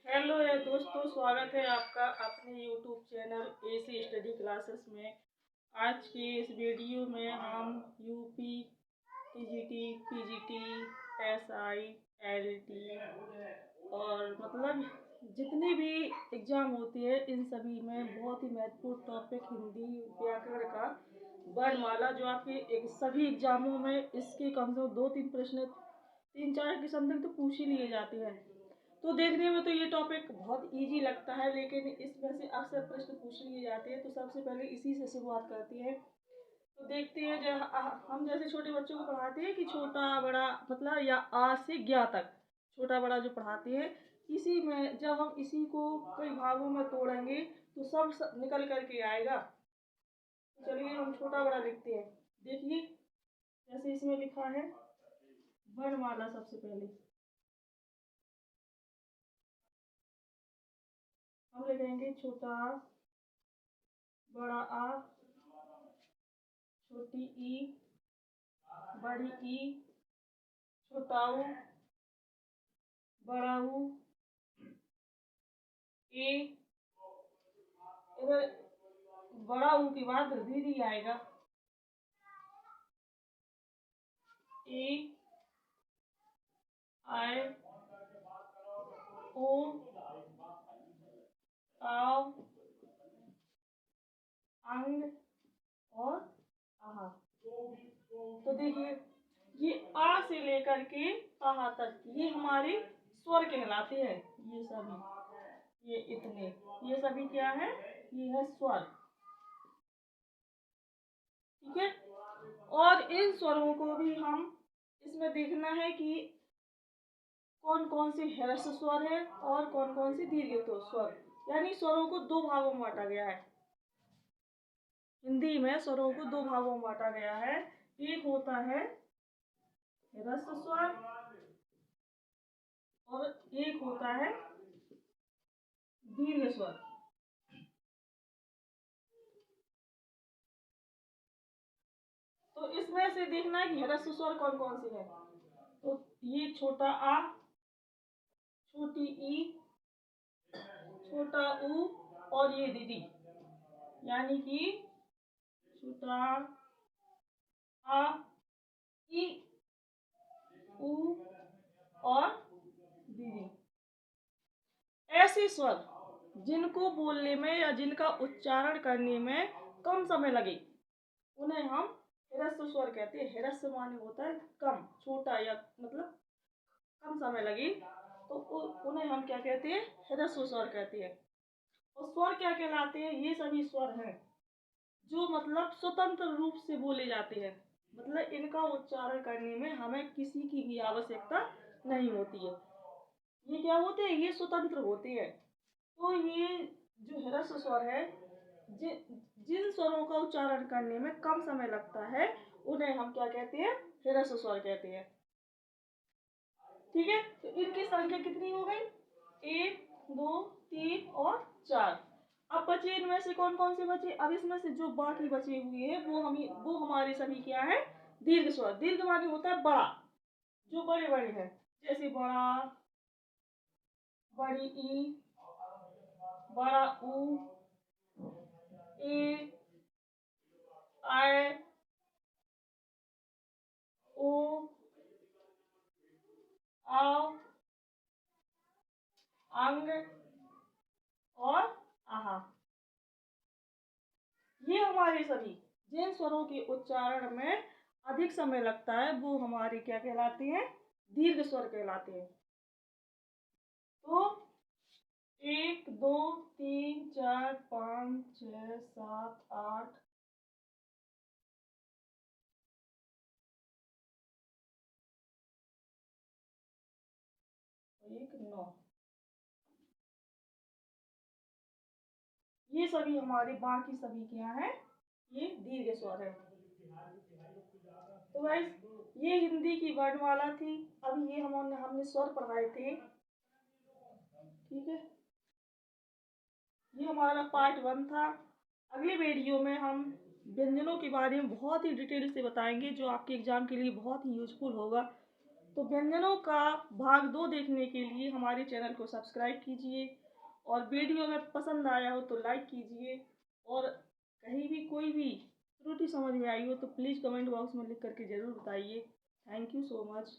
Hello दोस्तों, स्वागत है आपका अपने YouTube channel AC study classes में। आज की इस वीडियो में हम UP, TGT, PGT, SI, LT और मतलब जितनी भी एग्ज़ाम होती है इन सभी में बहुत ही महत्वपूर्ण टॉपिक हिंदी व्याकरण का वर्णमाला, जो आपके सभी एग्जामों में इसके कम से कम 2-3 प्रश्न, 3-4 के समथिंग तो पूछ ही लिए जाते हैं। तो देखने में तो ये टॉपिक बहुत इजी लगता है, लेकिन इसमें से अक्सर प्रश्न पूछ लिए जाते हैं। तो सबसे पहले इसी से शुरुआत करते हैं। तो देखते हैं, जब हम जैसे छोटे बच्चों को पढ़ाते हैं कि छोटा बड़ा मतलब या आ से ज्ञ तक छोटा बड़ा जो पढ़ाते हैं, इसी में जब हम इसी को कई भागों में तोड़ेंगे तो सब निकल करके आएगा। तो चलिए हम छोटा बड़ा लिखते हैं। देखिए जैसे इसमें लिखा है वर्णमाला। सबसे पहले हम लिखेंगे छोटा बड़ा आ, छोटी ई, बड़ी ई, छोटा ऊ, बड़ा ऊ, ए। इधर बड़ा ऊ के बाद दीदी आएगा। ए, आई, ओ, आव, अंग और आहा। तो देखिए ये आ से लेकर के आहा तक ये हमारे स्वर कहलाते हैं। ये सभी, ये इतने, ये सभी क्या है? ये है स्वर। ठीक है। और इन स्वरों को भी हम इसमें देखना है कि कौन कौन से ह्रस्व स्वर है और कौन कौन से दीर्घ स्वर। यानी स्वरों को दो भागों में बांटा गया है। हिंदी में स्वरों को दो भागों में बांटा गया है। एक होता है ह्रस्व स्वर और एक होता है दीर्घ स्वर। तो इसमें से देखना है कि ह्रस्व स्वर कौन कौन से हैं। तो ये छोटा आ, छोटी ई, छोटा ऊ और ये दीदी, यानी कि छोटा आ, ई, ऊ और दीदी। ऐसे स्वर जिनको बोलने में या जिनका उच्चारण करने में कम समय लगे उन्हें हम ह्रस्व स्वर कहते हैं। ह्रस्व माने होता है कम, छोटा या मतलब कम समय लगे, तो उन्हें हम क्या कहते हैं? ह्रस्व स्वर कहते हैं। और स्वर क्या कहलाते हैं? ये सभी स्वर हैं जो मतलब स्वतंत्र रूप से बोले जाते हैं। मतलब इनका उच्चारण करने में हमें किसी की भी आवश्यकता नहीं होती है। ये क्या होते हैं? ये स्वतंत्र होते हैं। तो ये जो ह्रस्व स्वर है, जिन स्वरों का उच्चारण करने में कम समय लगता है उन्हें हम क्या कहते हैं? ह्रस्व स्वर कहते हैं। ठीक है। तो इनकी संख्या कितनी हो गई? 1, 2, 3 और 4। अब बचे इनमें से कौन कौन से बचे? अब इसमें से जो बाकी बचे हुए हैं वो हमारे सभी क्या है? दीर्घ स्वर। दीर्घ माने होता है बड़ा, जो बड़े बड़े हैं। जैसे बड़ा, बड़ी ई, बड़ा ऊ, ए, आय, ओ, आव, अंग और आहा। ये हमारे सभी जिन स्वरों के उच्चारण में अधिक समय लगता है वो हमारे क्या कहलाते हैं? दीर्घ स्वर कहलाते हैं। तो 1, 2, 3, 4, 5, 6, 7, 8, 9, ये सभी हमारे बाकी सभी क्या है? ये दीर्घ स्वर है। तो गाइस ये हिंदी की वर्णमाला थी। अब ये हमने स्वर पढ़ाए थे। ठीक है। ये हमारा पार्ट 1 था। अगले वीडियो में हम व्यंजनों के बारे में बहुत ही डिटेल से बताएंगे, जो आपके एग्जाम के लिए बहुत ही यूजफुल होगा। तो व्यंजनों का भाग 2 देखने के लिए हमारे चैनल को सब्सक्राइब कीजिए और वीडियो में पसंद आया हो तो लाइक कीजिए और कहीं भी कोई भी त्रुटि समझ में आई हो तो प्लीज़ कमेंट बॉक्स में लिख करके ज़रूर बताइए। Thank you so much.